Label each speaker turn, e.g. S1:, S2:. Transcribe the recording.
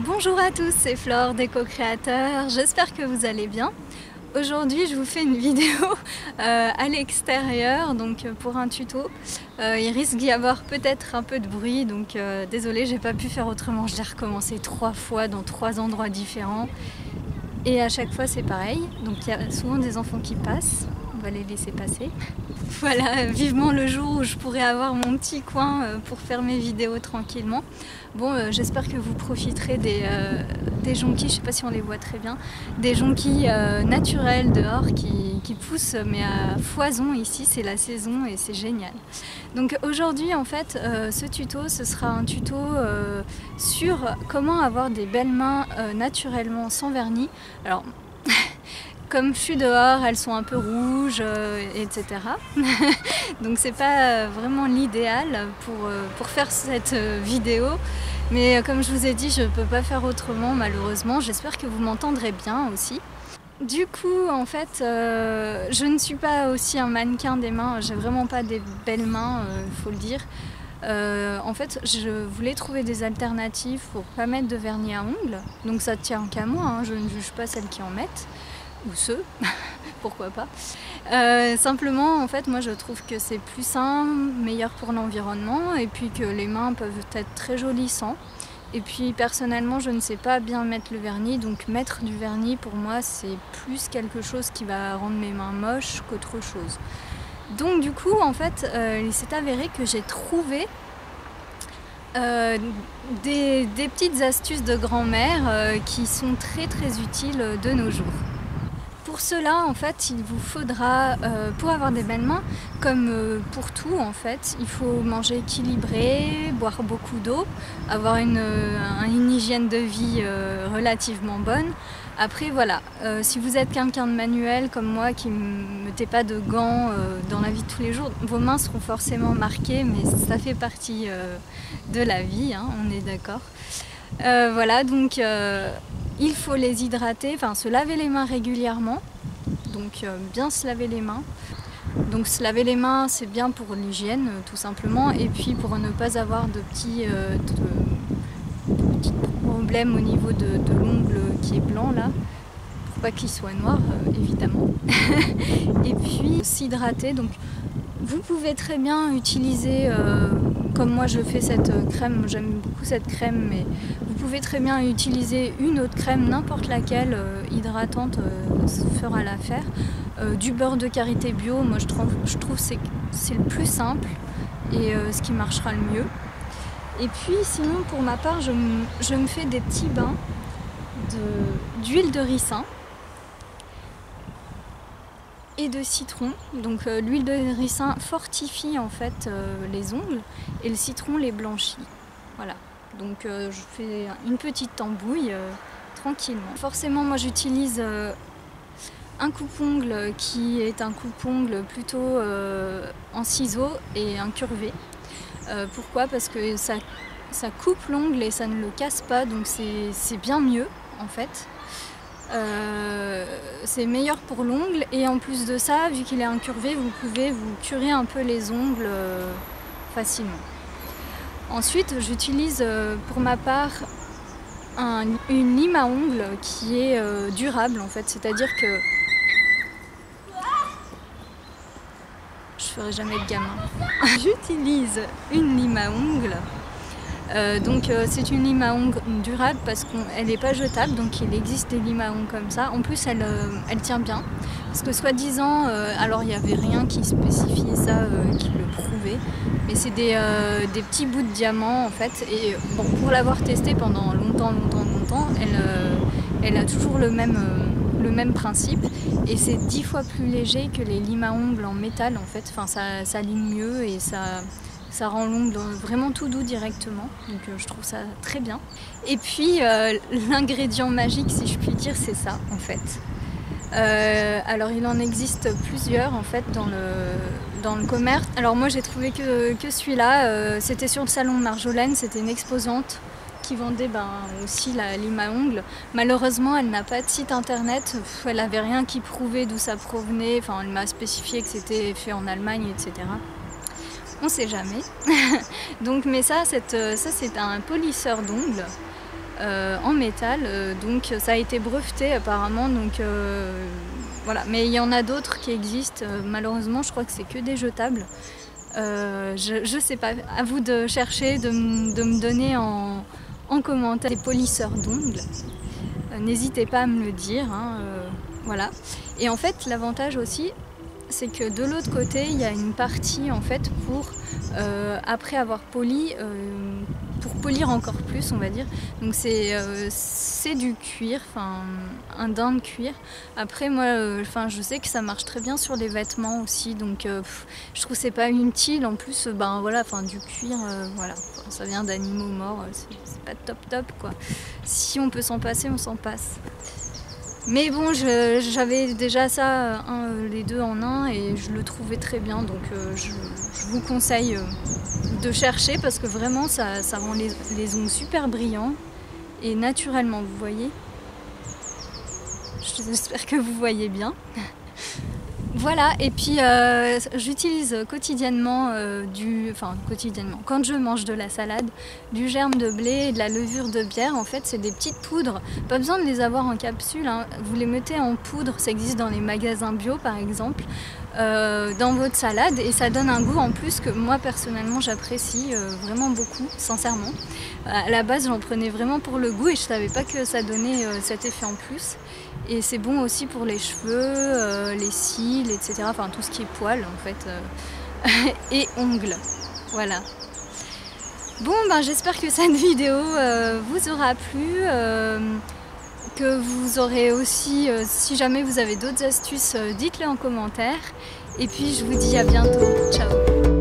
S1: Bonjour à tous, c'est Flore d'Eco-Créateur, j'espère que vous allez bien. Aujourd'hui je vous fais une vidéo à l'extérieur, donc pour un tuto. Il risque d'y avoir peut-être un peu de bruit, donc désolée, j'ai pas pu faire autrement. Je l'ai recommencé 3 fois dans 3 endroits différents et à chaque fois c'est pareil. Donc il y a souvent des enfants qui passent, on va les laisser passer. Voilà, vivement le jour où je pourrai avoir mon petit coin pour faire mes vidéos tranquillement. Bon, j'espère que vous profiterez des jonquilles, je sais pas si on les voit très bien, des jonquilles naturelles dehors qui poussent mais à foison ici, c'est la saison et c'est génial. Donc aujourd'hui en fait, ce tuto, ce sera un tuto sur comment avoir des belles mains naturellement sans vernis. Alors, comme je suis dehors, elles sont un peu rouges, etc. Donc c'est pas vraiment l'idéal pour faire cette vidéo. Mais comme je vous ai dit, je peux pas faire autrement malheureusement. J'espère que vous m'entendrez bien aussi. Du coup, en fait, je ne suis pas aussi un mannequin des mains. J'ai vraiment pas des belles mains, faut le dire. En fait, je voulais trouver des alternatives pour pas mettre de vernis à ongles. Donc ça tient qu'à moi, hein. Je ne juge pas celles qui en mettent. Ou ceux, pourquoi pas. Simplement, en fait, moi je trouve que c'est plus sain, meilleur pour l'environnement, et puis que les mains peuvent être très jolies sans. Et puis personnellement, je ne sais pas bien mettre le vernis, donc mettre du vernis pour moi c'est plus quelque chose qui va rendre mes mains moches qu'autre chose. Donc du coup, en fait, il s'est avéré que j'ai trouvé des petites astuces de grand-mère qui sont très très utiles de nos jours. Pour cela, en fait, il vous faudra, pour avoir des belles mains, comme pour tout, en fait, il faut manger équilibré, boire beaucoup d'eau, avoir une hygiène de vie relativement bonne. Après, voilà, si vous êtes quelqu'un de manuel comme moi qui ne mettez pas de gants dans la vie de tous les jours, vos mains seront forcément marquées, mais ça fait partie de la vie, hein, on est d'accord. Voilà, donc il faut les hydrater, enfin se laver les mains régulièrement, donc bien se laver les mains. Donc se laver les mains c'est bien pour l'hygiène tout simplement, et puis pour ne pas avoir de petits problèmes au niveau de l'ongle qui est blanc là, pour pas qu'il soit noir évidemment. Et puis s'hydrater, donc vous pouvez très bien utiliser, comme moi je fais cette crème, j'aime beaucoup cette crème, mais vous pouvez très bien utiliser une autre crème, n'importe laquelle, hydratante, fera l'affaire. Du beurre de karité bio, moi je trouve que c'est le plus simple et ce qui marchera le mieux. Et puis sinon pour ma part, je me fais des petits bains d'huile de ricin et de citron. Donc l'huile de ricin fortifie en fait les ongles et le citron les blanchit. Voilà, donc je fais une petite tambouille tranquillement. Forcément moi j'utilise un coupe-ongle qui est un coupe-ongle plutôt en ciseaux et incurvé. Pourquoi? Parce que ça coupe l'ongle et ça ne le casse pas, donc c'est bien mieux en fait. C'est meilleur pour l'ongle, et en plus de ça, vu qu'il est incurvé, vous pouvez vous curer un peu les ongles facilement. Ensuite, j'utilise pour ma part une lime à ongles qui est durable en fait, c'est-à-dire que je ferai jamais de gamin. J'utilise une lime à ongles. Donc c'est une lime à ongles durable parce qu'elle n'est pas jetable, donc il existe des limes à ongles comme ça. En plus elle tient bien, parce que soi-disant, alors il n'y avait rien qui spécifiait ça, qui le prouvait, mais c'est des petits bouts de diamant en fait, et bon, pour l'avoir testé pendant longtemps, elle a toujours le même principe, et c'est 10 fois plus léger que les limes à ongles en métal en fait, enfin ça ligne mieux et ça rend l'ongle vraiment tout doux directement, donc je trouve ça très bien. Et puis l'ingrédient magique, si je puis dire, c'est ça en fait. Alors il en existe plusieurs en fait dans le commerce. Alors moi j'ai trouvé que celui-là, c'était sur le salon de Marjolaine, c'était une exposante qui vendait aussi la lime à ongles. Malheureusement elle n'a pas de site internet, elle n'avait rien qui prouvait d'où ça provenait, enfin elle m'a spécifié que c'était fait en Allemagne, etc. On sait jamais. Donc, mais ça c'est un polisseur d'ongles en métal, donc ça a été breveté apparemment, donc voilà. Mais il y en a d'autres qui existent, malheureusement je crois que c'est que des jetables. Je sais pas, à vous de chercher, de me donner en commentaire des polisseurs d'ongles. N'hésitez pas à me le dire, hein, voilà. Et en fait l'avantage aussi, c'est que de l'autre côté il y a une partie en fait pour après avoir poli, pour polir encore plus on va dire. Donc c'est du cuir, enfin un daim de cuir. Après moi je sais que ça marche très bien sur les vêtements aussi, donc je trouve que c'est pas inutile. En plus ben voilà, enfin du cuir, voilà, ça vient d'animaux morts, c'est pas top quoi. Si on peut s'en passer, on s'en passe. Mais bon, j'avais déjà ça, les deux en un, et je le trouvais très bien, donc je vous conseille de chercher, parce que vraiment ça rend les ongles super brillants et naturellement, vous voyez. J'espère que vous voyez bien. Voilà, et puis j'utilise quotidiennement, quand je mange de la salade, du germe de blé et de la levure de bière. En fait, c'est des petites poudres, pas besoin de les avoir en capsule, hein. Vous les mettez en poudre, ça existe dans les magasins bio par exemple, dans votre salade, et ça donne un goût en plus que moi personnellement j'apprécie vraiment beaucoup, sincèrement. À la base j'en prenais vraiment pour le goût et je savais pas que ça donnait cet effet en plus. Et c'est bon aussi pour les cheveux, les cils, etc. Enfin tout ce qui est poils en fait, et ongles. Voilà. Bon ben j'espère que cette vidéo vous aura plu, que vous aurez aussi, si jamais vous avez d'autres astuces, dites-les en commentaire. Et puis je vous dis à bientôt. Ciao.